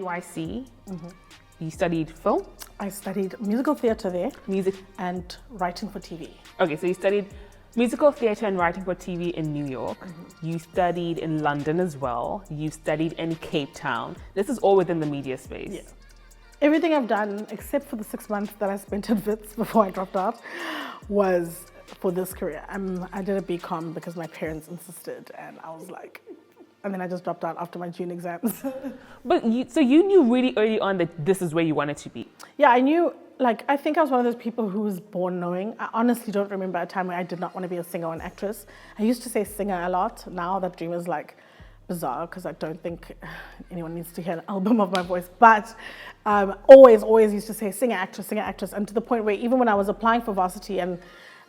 NYC. You studied film? I studied musical theatre there. Music. And writing for TV. Okay, so you studied musical theatre and writing for TV in New York. You studied in London as well. You studied in Cape Town. This is all within the media space. Yeah. Everything I've done, except for the 6 months that I spent at Wits before I dropped out, was for this career. I did a BCom because my parents insisted, and I was like, and then I just dropped out after my June exams. So you knew really early on that this is where you wanted to be? Yeah, I knew, like, I think I was one of those people who was born knowing. I honestly don't remember a time where I did not want to be a singer or an actress. I used to say singer a lot. Now that dream is like bizarre because I don't think anyone needs to hear an album of my voice. But always used to say singer, actress. And to the point where even when I was applying for varsity and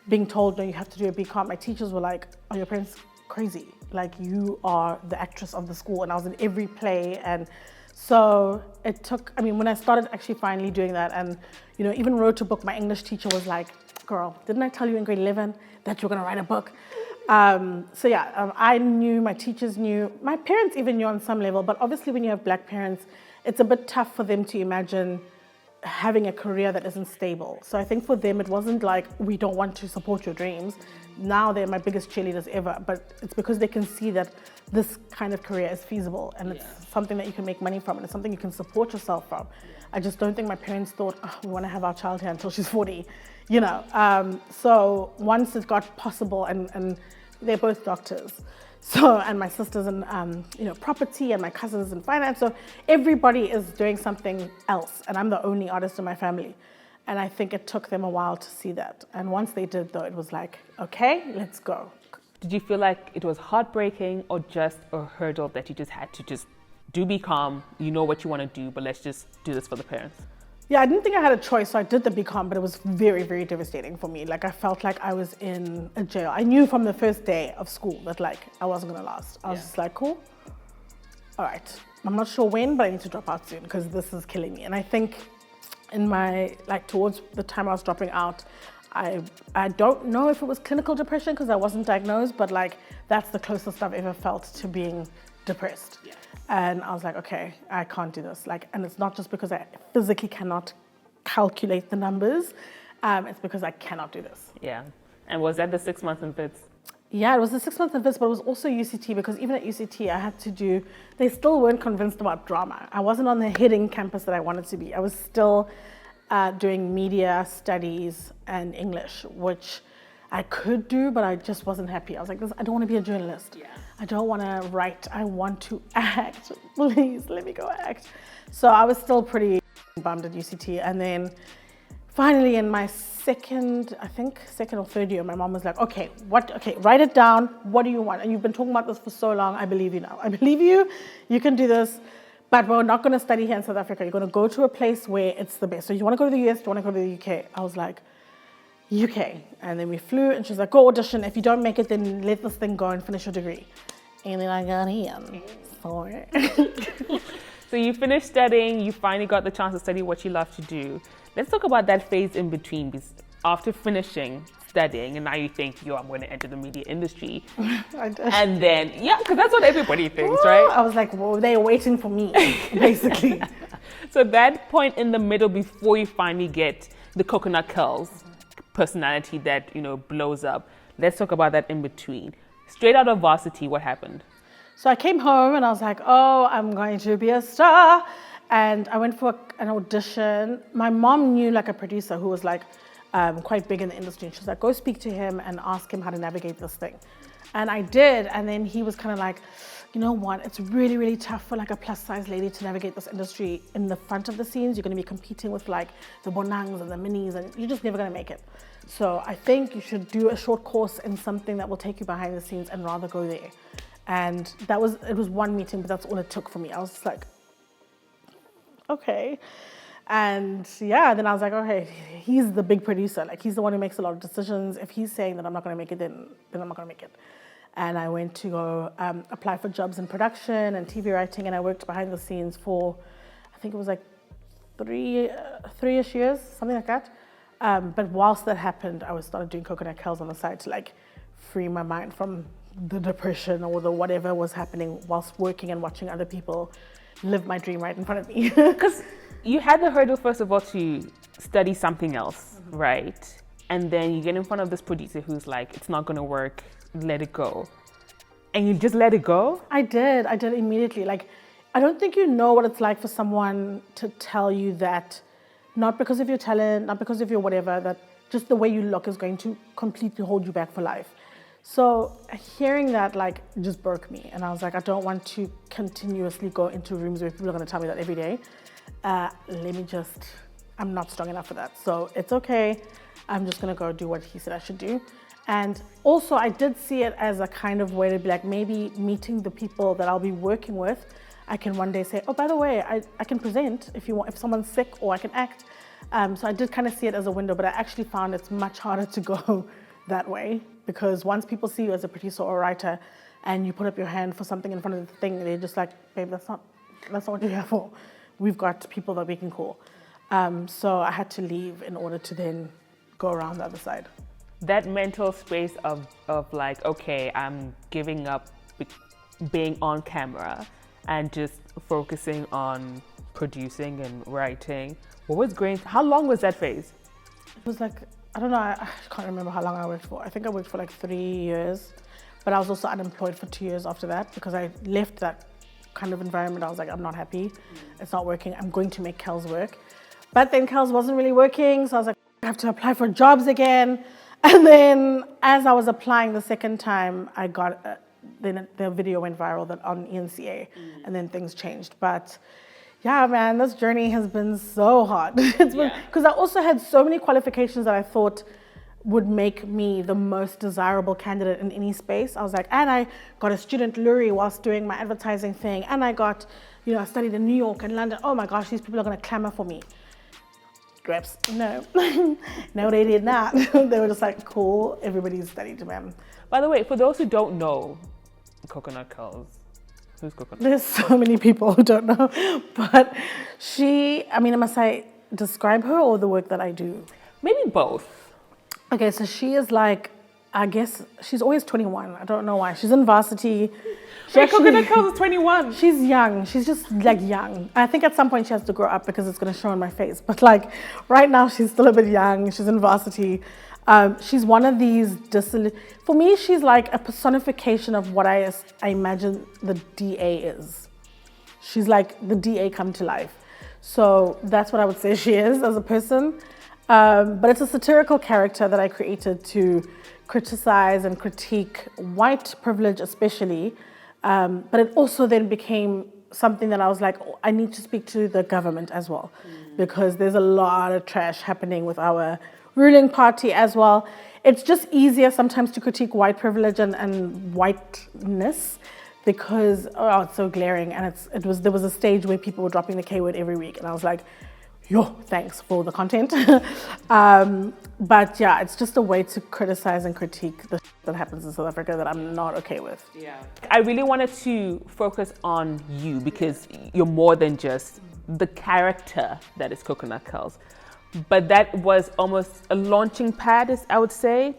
being told, no, you have to do a BCom, my teachers were like, are your parents crazy? Like, you are the actress of the school. And I was in every play. And so it took, when I started actually finally doing that and, even wrote a book, my English teacher was like, girl, didn't I tell you in grade 11 that you're going to write a book? I knew, my teachers knew, my parents even knew on some level, but obviously when you have black parents, it's a bit tough for them to imagine having a career that isn't stable. So I think for them, it wasn't like, we don't want to support your dreams. Now they're my biggest cheerleaders ever, but it's because they can see that this kind of career is feasible and it's something that you can make money from and it's something you can support yourself from. I just don't think my parents thought, we want to have our child here until she's 40, So once it got possible, and they're both doctors, so, and my sister's in, property, and my cousin's in finance. So everybody is doing something else, and I'm the only artist in my family. And I think it took them a while to see that. And once they did, though, it was like, okay, let's go. Did you feel like it was heartbreaking or just a hurdle that you just had to just be calm, you know what you want to do, but let's just do this for the parents? Yeah, I didn't think I had a choice, so I did the BCom, but it was very, very devastating for me. Like, I felt like I was in a jail. I knew from the first day of school that, like, I wasn't going to last. I was just like, cool. All right. I'm not sure when, but I need to drop out soon because this is killing me. And I think in my, towards the time I was dropping out, I don't know if it was clinical depression because I wasn't diagnosed, but, that's the closest I've ever felt to being depressed. Yeah. And I was like, okay, I can't do this. And it's not just because I physically cannot calculate the numbers. It's because I cannot do this. Yeah. And was that the 6 months in Wits? Yeah, it was the 6 months in Wits, but it was also UCT because even at UCT, I had to do, they still weren't convinced about drama. I wasn't on the hitting campus that I wanted to be. I was still doing media studies and English, which I could do, but I just wasn't happy. I was like, I don't want to be a journalist. Yeah. I don't want to write. I want to act. Please, let me go act. So I was still pretty bummed at UCT. And then finally in my second or third year, my mom was like, okay, write it down. What do you want? And you've been talking about this for so long. I believe you now. I believe you. You can do this. But we're not going to study here in South Africa. You're going to go to a place where it's the best. So you want to go to the US? Do you want to go to the UK? I was like, UK. And then we flew and she's like, go audition. If you don't make it, then let this thing go and finish your degree. And then I got in. So you finished studying, you finally got the chance to study what you love to do. Let's talk about that phase in between. After finishing studying and now you think, I'm going to enter the media industry. I did. And then, because that's what everybody thinks, right? I was like, well, they're waiting for me, basically. So that point in the middle before you finally get the coconutkelz personality that, blows up. Let's talk about that in between. Straight out of varsity, what happened? So I came home and I was like, I'm going to be a star. And I went for an audition. My mom knew a producer who was quite big in the industry. And she was like, go speak to him and ask him how to navigate this thing. And I did. And then he was kind of like, you know what? It's really, really tough for a plus size lady to navigate this industry in the front of the scenes. You're going to be competing with the bonangs and the minis and you're just never going to make it. So I think you should do a short course in something that will take you behind the scenes and rather go there. And it was one meeting, but that's all it took for me. I was just like, okay. And then I was like, okay, he's the big producer. He's the one who makes a lot of decisions. If he's saying that I'm not going to make it, then I'm not going to make it. And I went to go apply for jobs in production and TV writing, and I worked behind the scenes for, I think it was three-ish years, something like that. But whilst that happened, I started doing coconutkelz on the side to free my mind from the depression or the whatever was happening whilst working and watching other people live my dream right in front of me. Because you had the hurdle, first of all, to study something else, right? And then you get in front of this producer who's like, it's not going to work, let it go. And you just let it go? I did immediately. Like, I don't think you know what it's like for someone to tell you that not because of your talent, not because of your whatever, that just the way you look is going to completely hold you back for life. So hearing that like just broke me. And I was like, I don't want to continuously go into rooms where people are going to tell me that every day. I'm not strong enough for that. So it's okay. I'm just going to go do what he said I should do. And also I did see it as a kind of way to be like, maybe meeting the people that I'll be working with, I can one day say, oh, by the way, I can present if you want, if someone's sick, or I can act. So I did kind of see it as a window, but I actually found it's much harder to go that way, because once people see you as a producer or a writer and you put up your hand for something in front of the thing, they're just like, babe, that's not what you're here for. We've got people that we can call. So I had to leave in order to then go around the other side. That mental space of like, okay, I'm giving up being on camera and just focusing on producing and writing. What was great? How long was that phase? It was like, I don't know, I can't remember how long I worked for. I think I worked for like 3 years, but I was also unemployed for 2 years after that because I left that kind of environment. I was like, I'm not happy. It's not working. I'm going to make Kelz work. But then Kelz wasn't really working, so I was like, I have to apply for jobs again. And then as I was applying the second time, I got, then the video went viral on ENCA, and then things changed. But yeah, man, this journey has been so hard. It's been, because I also had so many qualifications that I thought would make me the most desirable candidate in any space. I was like, and I got a student lurry whilst doing my advertising thing, and I got, I studied in New York and London. Oh my gosh, these people are gonna clamor for me. Grips, no. No, they did not. They were just like, cool, everybody's studied, man. By the way, for those who don't know coconutkelz, who's coconut? There's so many people who don't know, but must I describe her or the work that I do? Maybe both. Okay, so she is like, I guess she's always 21. I don't know why. She's in varsity. Coconutkelz is 21. She's young. She's just like young. I think at some point she has to grow up because it's going to show on my face. But like right now she's still a bit young. She's in varsity. She's one of these, for me, she's like a personification of what I imagine the DA is. She's like the DA come to life. So that's what I would say she is as a person. But it's a satirical character that I created to criticize and critique white privilege especially. But it also then became something that I was like, I need to speak to the government as well, because there's a lot of trash happening with our ruling party as well. It's just easier sometimes to critique white privilege and whiteness because it's so glaring. And there was a stage where people were dropping the K word every week, and I was like, yo, thanks for the content. But yeah, it's just a way to criticize and critique the that happens in South Africa that I'm not okay with. Yeah. I really wanted to focus on you because you're more than just the character that is coconutkelz. But that was almost a launching pad, I would say,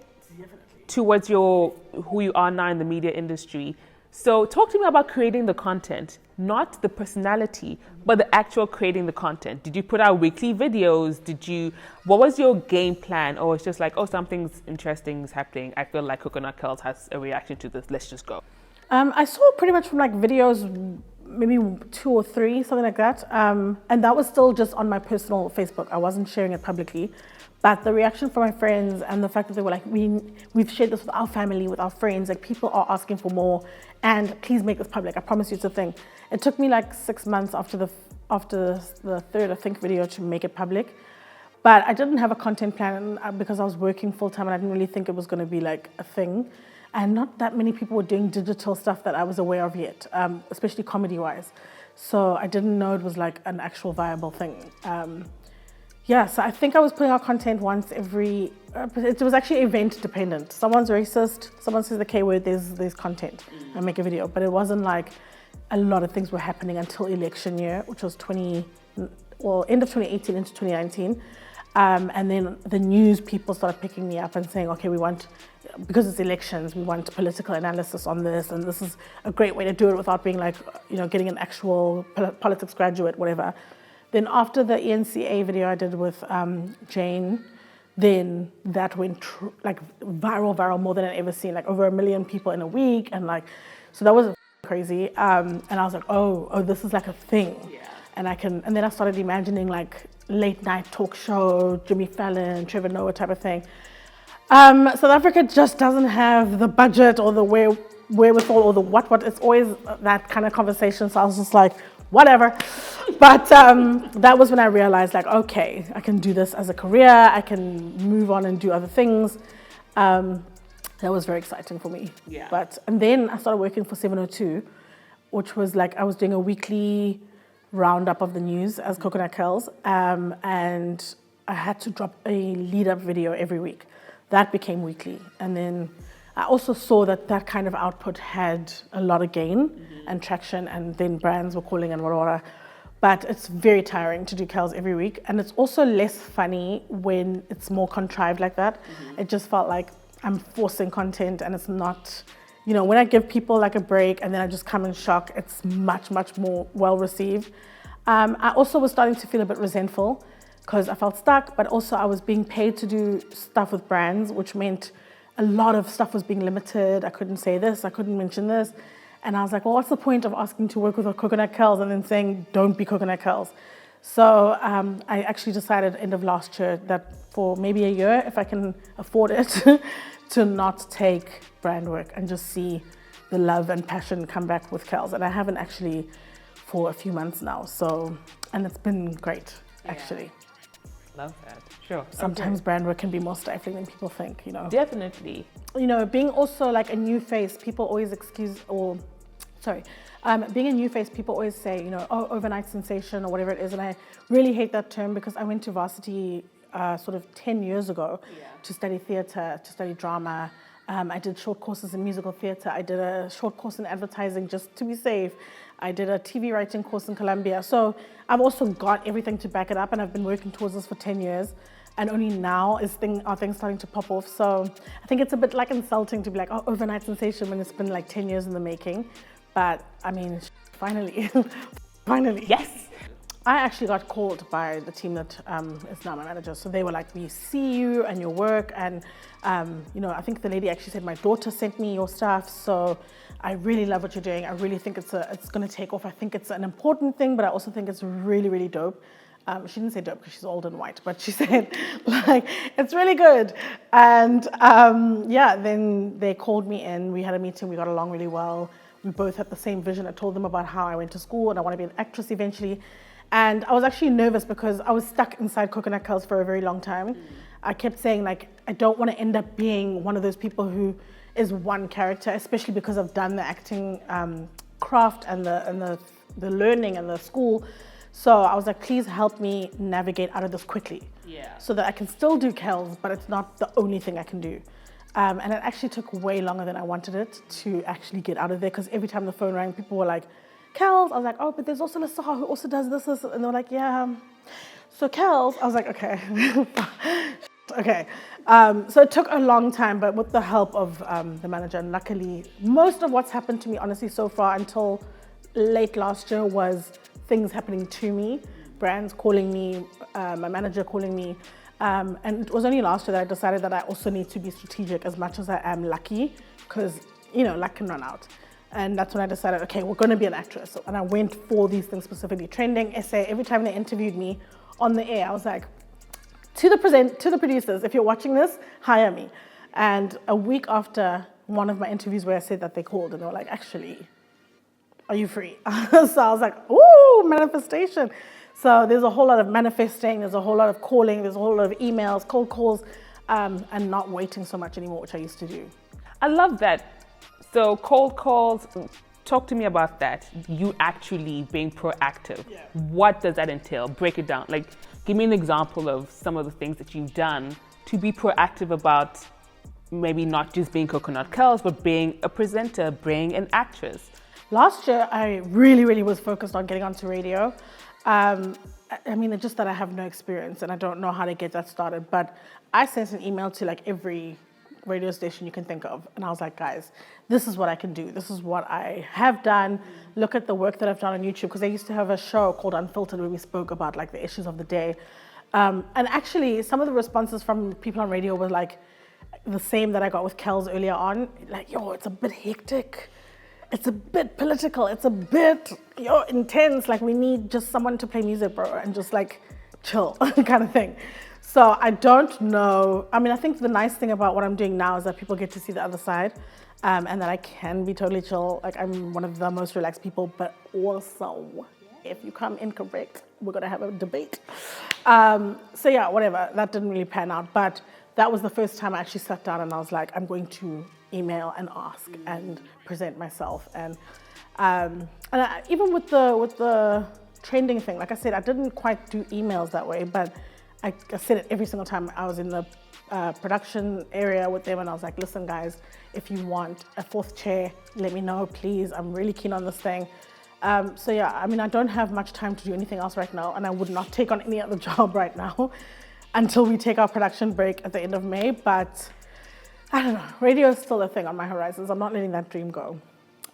towards who you are now in the media industry. So talk to me about creating the content, not the personality, but the actual creating the content. Did you put out weekly videos? What was your game plan? Or it's just like, oh, something's interesting is happening. I feel like coconutkelz has a reaction to this. Let's just go. I saw pretty much from like videos, maybe 2 or 3, something like that. And that was still just on my personal Facebook. I wasn't sharing it publicly. But the reaction from my friends and the fact that they were like, we've shared this with our family, with our friends, like people are asking for more, and please make this public. I promise you it's a thing. It took me like 6 months after the third, I think, video to make it public. But I didn't have a content plan because I was working full time and I didn't really think it was going to be like a thing. And not that many people were doing digital stuff that I was aware of yet, especially comedy wise. So I didn't know it was like an actual viable thing. So I think I was putting out content once every, it was actually event dependent. Someone's racist, someone says the K word, there's content. I make a video, but it wasn't like a lot of things were happening until election year, which was end of 2018 into 2019. And then the news people started picking me up and saying, okay, because it's elections, we want political analysis on this, and this is a great way to do it without being like, getting an actual politics graduate, whatever. Then after the ENCA video I did with Jane, then that went like viral more than I'd ever seen, like over 1 million people in a week, and like, so that was crazy. And I was like, oh, this is like a thing. Yeah. And then I started imagining like late night talk show, Jimmy Fallon, Trevor Noah type of thing. South Africa just doesn't have the budget or the wherewithal or the what. It's always that kind of conversation. So I was just like, whatever. But that was when I realized like, okay, I can do this as a career. I can move on and do other things. That was very exciting for me. Yeah. And then I started working for 702, which was like I was doing a weekly roundup of the news as coconutkelz, and I had to drop a lead-up video every week. That became weekly, and then I also saw that kind of output had a lot of gain and traction, and then brands were calling and whatever. But it's very tiring to do Kelz every week, and it's also less funny when it's more contrived like that. It just felt like I'm forcing content, and it's not, when I give people like a break and then I just come in shock, it's much, much more well received. I also was starting to feel a bit resentful because I felt stuck, but also I was being paid to do stuff with brands, which meant a lot of stuff was being limited. I couldn't say this, I couldn't mention this. And I was like, well, what's the point of asking to work with a coconutkelz and then saying, don't be coconutkelz? So I actually decided end of last year that for maybe a year, if I can afford it, to not take brand work and just see the love and passion come back with Kelz. And I haven't actually for a few months now. So, and it's been great, actually. Love that. Sure. Sometimes brand work can be more stifling than people think, Definitely. Being also like a new face, people always being a new face, people always say, overnight sensation or whatever it is. And I really hate that term because I went to varsity sort of 10 years ago to study theatre, to study drama. I did short courses in musical theatre. I did a short course in advertising just to be safe. I did a TV writing course in Columbia. So I've also got everything to back it up, and I've been working towards this for 10 years. And only now are things starting to pop off. So I think it's a bit like insulting to be like, oh, overnight sensation when it's been like 10 years in the making. But I mean, finally, finally. Yes. I actually got called by the team that is now my manager. So they were like, we see you and your work. And, I think the lady actually said, my daughter sent me your stuff. So I really love what you're doing. I really think it's going to take off. I think it's an important thing, but I also think it's really, really dope. She didn't say dope because she's old and white, but she said, it's really good. And then they called me in. We had a meeting. We got along really well. We both had the same vision. I told them about how I went to school and I want to be an actress eventually. And I was actually nervous because I was stuck inside coconutkelz for a very long time. I kept saying I don't want to end up being one of those people who is one character, especially because I've done the acting craft and the learning and the school. So I was like, please help me navigate out of this quickly. Yeah. So that I can still do Kelz, but it's not the only thing I can do. And it actually took way longer than I wanted it to actually get out of there, because every time the phone rang, people were like, Kelz. I was like, oh, but there's also Lesego who also does this. And they were like, yeah. So Kelz, I was like, okay. Okay. So it took a long time, but with the help of the manager, and luckily, most of what's happened to me, honestly, so far until late last year was things happening to me, brands calling me, my manager calling me. And it was only last year that I decided that I also need to be strategic as much as I am lucky, because, luck can run out. And that's when I decided, okay, we're going to be an actress. And I went for these things specifically, trending, essay. Every time they interviewed me on the air, I was like, to the producers, if you're watching this, hire me. And a week after one of my interviews where I said that, they called and they were like, actually, are you free? So I was like, ooh, manifestation. So there's a whole lot of manifesting, there's a whole lot of calling, there's a whole lot of emails, cold calls, and not waiting so much anymore, which I used to do. I love that. So cold calls, talk to me about that. You actually being proactive. Yeah. What does that entail? Break it down. Give me an example of some of the things that you've done to be proactive about maybe not just being coconutkelz, but being a presenter, being an actress. Last year, I really, really was focused on getting onto radio. I mean, it's just that I have no experience and I don't know how to get that started. But I sent an email to like every radio station you can think of. And I was like, guys, this is what I can do. This is what I have done. Look at the work that I've done on YouTube. Because I used to have a show called Unfiltered where we spoke about like the issues of the day. And actually, some of the responses from people on radio were like the same that I got with Kelz earlier on. Like, yo, it's a bit hectic. It's a bit political. It's a bit, intense. Like, we need just someone to play music, bro, and just like chill kind of thing. So I don't know. I mean, I think the nice thing about what I'm doing now is that people get to see the other side, and that I can be totally chill. Like, I'm one of the most relaxed people, but also if you come incorrect, we're gonna have a debate. So yeah, whatever. That didn't really pan out, but that was the first time I actually sat down and I was like, I'm going to email and ask and present myself. And even with the trending thing, like I said, I didn't quite do emails that way, but I said it every single time I was in the production area with them, and I was like, listen guys, if you want a fourth chair, let me know, please. I'm really keen on this thing. So yeah, I mean, I don't have much time to do anything else right now, and I would not take on any other job right now until we take our production break at the end of May. But I don't know, radio is still a thing on my horizons. I'm not letting that dream go.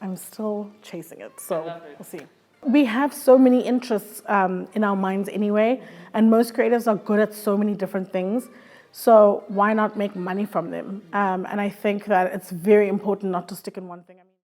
I'm still chasing it, so we'll see. We have so many interests in our minds anyway, and most creatives are good at so many different things. So why not make money from them? And I think that it's very important not to stick in one thing.